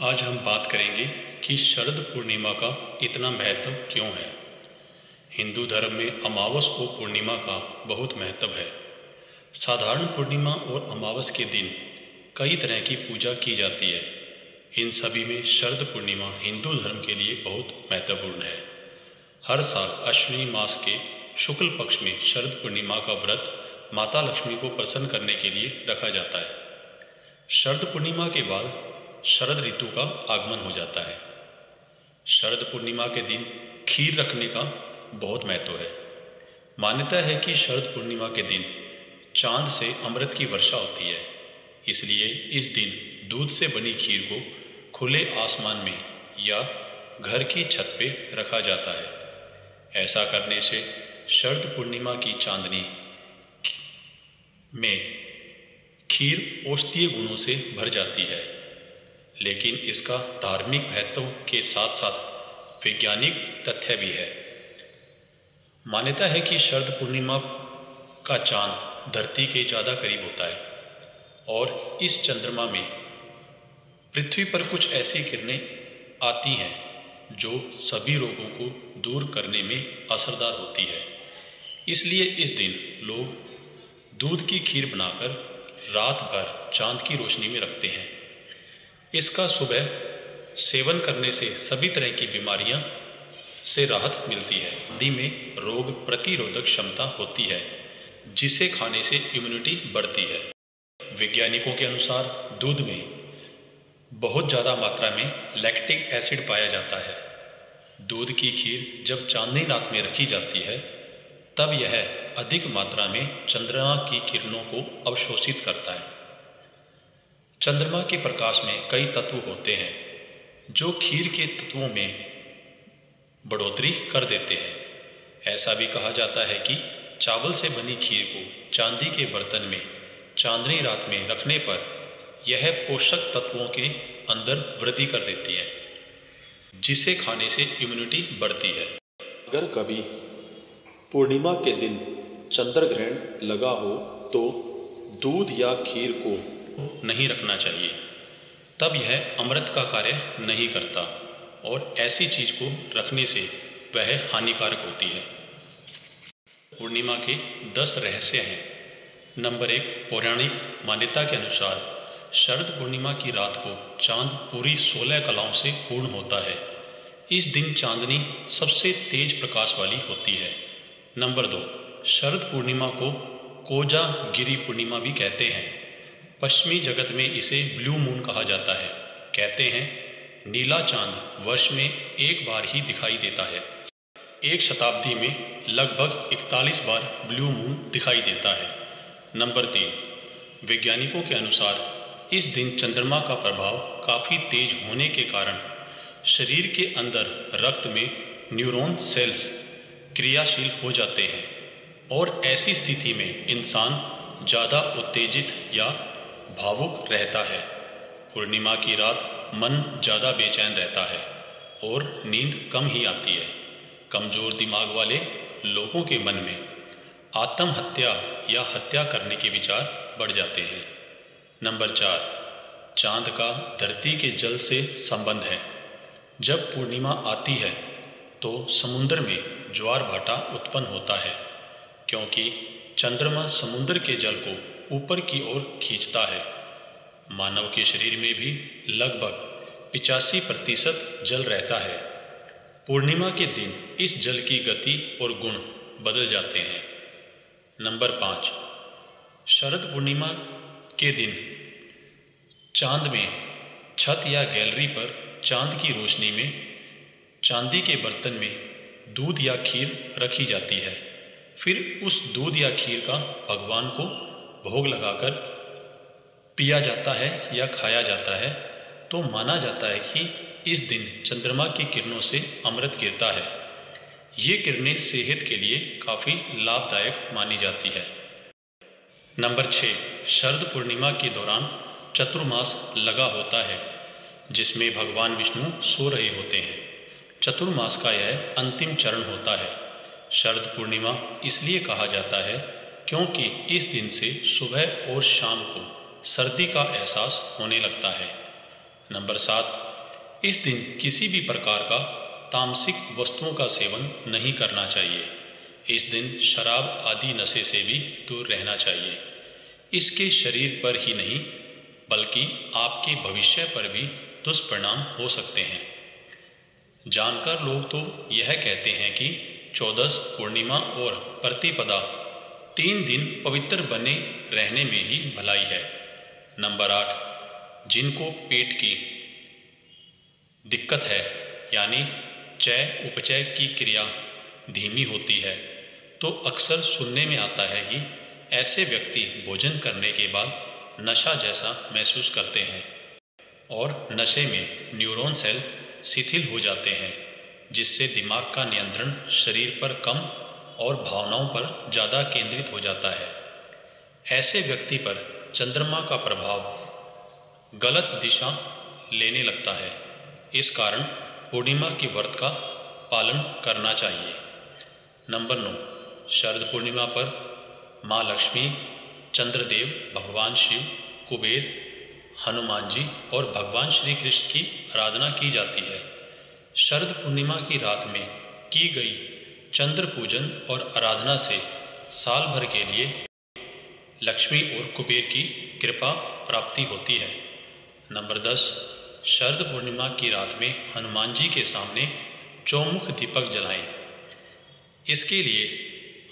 आज हम बात करेंगे कि शरद पूर्णिमा का इतना महत्व क्यों है। हिंदू धर्म में अमावस और पूर्णिमा का बहुत महत्व है। साधारण पूर्णिमा और अमावस के दिन कई तरह की पूजा की जाती है। इन सभी में शरद पूर्णिमा हिंदू धर्म के लिए बहुत महत्वपूर्ण है। हर साल अश्विनी मास के शुक्ल पक्ष में शरद पूर्णिमा का व्रत माता लक्ष्मी को प्रसन्न करने के लिए रखा जाता है। शरद पूर्णिमा के बाद शरद ऋतु का आगमन हो जाता है। शरद पूर्णिमा के दिन खीर रखने का बहुत महत्व है। मान्यता है कि शरद पूर्णिमा के दिन चांद से अमृत की वर्षा होती है, इसलिए इस दिन दूध से बनी खीर को खुले आसमान में या घर की छत पे रखा जाता है। ऐसा करने से शरद पूर्णिमा की चांदनी में खीर औषधीय गुणों से भर जाती है। लेकिन इसका धार्मिक महत्व के साथ साथ वैज्ञानिक तथ्य भी है। मान्यता है कि शरद पूर्णिमा का चांद धरती के ज़्यादा करीब होता है और इस चंद्रमा में पृथ्वी पर कुछ ऐसी किरणें आती हैं जो सभी रोगों को दूर करने में असरदार होती है। इसलिए इस दिन लोग दूध की खीर बनाकर रात भर चांद की रोशनी में रखते हैं। इसका सुबह सेवन करने से सभी तरह की बीमारियां से राहत मिलती है। आदि में रोग प्रतिरोधक क्षमता होती है, जिसे खाने से इम्यूनिटी बढ़ती है। वैज्ञानिकों के अनुसार दूध में बहुत ज़्यादा मात्रा में लैक्टिक एसिड पाया जाता है। दूध की खीर जब चांदनी रात में रखी जाती है, तब यह अधिक मात्रा में चंद्रमा की किरणों को अवशोषित करता है। चंद्रमा के प्रकाश में कई तत्व होते हैं जो खीर के तत्वों में बढ़ोतरी कर देते हैं। ऐसा भी कहा जाता है कि चावल से बनी खीर को चांदी के बर्तन में चांदनी रात में रखने पर यह पोषक तत्वों के अंदर वृद्धि कर देती है, जिसे खाने से इम्यूनिटी बढ़ती है। अगर कभी पूर्णिमा के दिन चंद्र ग्रहण लगा हो तो दूध या खीर को नहीं रखना चाहिए, तब यह अमृत का कार्य नहीं करता और ऐसी चीज को रखने से वह हानिकारक होती है। पूर्णिमा के 10 रहस्य हैं। नंबर 1, पौराणिक मान्यता के अनुसार शरद पूर्णिमा की रात को चांद पूरी 16 कलाओं से पूर्ण होता है। इस दिन चांदनी सबसे तेज प्रकाश वाली होती है। नंबर 2, शरद पूर्णिमा को कोजागिरी पूर्णिमा भी कहते हैं। पश्चिमी जगत में इसे ब्लू मून कहा जाता है। कहते हैं नीला चांद वर्ष में एक बार ही दिखाई देता है। एक शताब्दी में लगभग 41 बार ब्लू मून दिखाई देता है। नंबर 3, वैज्ञानिकों के अनुसार इस दिन चंद्रमा का प्रभाव काफ़ी तेज होने के कारण शरीर के अंदर रक्त में न्यूरॉन सेल्स क्रियाशील हो जाते हैं और ऐसी स्थिति में इंसान ज़्यादा उत्तेजित या भावुक रहता है। पूर्णिमा की रात मन ज़्यादा बेचैन रहता है और नींद कम ही आती है। कमज़ोर दिमाग वाले लोगों के मन में आत्महत्या या हत्या करने के विचार बढ़ जाते हैं। नंबर 4, चांद का धरती के जल से संबंध है। जब पूर्णिमा आती है तो समुद्र में ज्वार भाटा उत्पन्न होता है, क्योंकि चंद्रमा समुद्र के जल को ऊपर की ओर खींचता है। मानव के शरीर में भी लगभग 85% जल रहता है। पूर्णिमा के दिन इस जल की गति और गुण बदल जाते हैं। नंबर 5, शरद पूर्णिमा के दिन चांद में छत या गैलरी पर चांद की रोशनी में चांदी के बर्तन में दूध या खीर रखी जाती है। फिर उस दूध या खीर का भगवान को भोग लगाकर पिया जाता है या खाया जाता है। तो माना जाता है कि इस दिन चंद्रमा की किरणों से अमृत गिरता है। ये किरणें सेहत के लिए काफ़ी लाभदायक मानी जाती है। नंबर 6, शरद पूर्णिमा के दौरान चतुर्मास लगा होता है, जिसमें भगवान विष्णु सो रहे होते हैं। चतुर्मास का यह अंतिम चरण होता है। शरद पूर्णिमा इसलिए कहा जाता है क्योंकि इस दिन से सुबह और शाम को सर्दी का एहसास होने लगता है। नंबर 7, इस दिन किसी भी प्रकार का तामसिक वस्तुओं का सेवन नहीं करना चाहिए। इस दिन शराब आदि नशे से भी दूर रहना चाहिए। इसके शरीर पर ही नहीं बल्कि आपके भविष्य पर भी दुष्परिणाम हो सकते हैं। जानकार लोग तो यह कहते हैं कि चौदस, पूर्णिमा और प्रतिपदा 3 दिन पवित्र बने रहने में ही भलाई है। नंबर 8, जिनको पेट की दिक्कत है यानी चय उपचय की क्रिया धीमी होती है, तो अक्सर सुनने में आता है कि ऐसे व्यक्ति भोजन करने के बाद नशा जैसा महसूस करते हैं और नशे में न्यूरॉन सेल शिथिल हो जाते हैं, जिससे दिमाग का नियंत्रण शरीर पर कम और भावनाओं पर ज़्यादा केंद्रित हो जाता है। ऐसे व्यक्ति पर चंद्रमा का प्रभाव गलत दिशा लेने लगता है। इस कारण पूर्णिमा की व्रत का पालन करना चाहिए। नंबर 9, शरद पूर्णिमा पर माँ लक्ष्मी, चंद्रदेव, भगवान शिव, कुबेर, हनुमान जी और भगवान श्री कृष्ण की आराधना की जाती है। शरद पूर्णिमा की रात में की गई चंद्र पूजन और आराधना से साल भर के लिए लक्ष्मी और कुबेर की कृपा प्राप्ति होती है। नंबर 10, शरद पूर्णिमा की रात में हनुमान जी के सामने चौमुख दीपक जलाएं। इसके लिए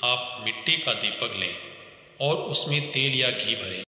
आप मिट्टी का दीपक लें और उसमें तेल या घी भरें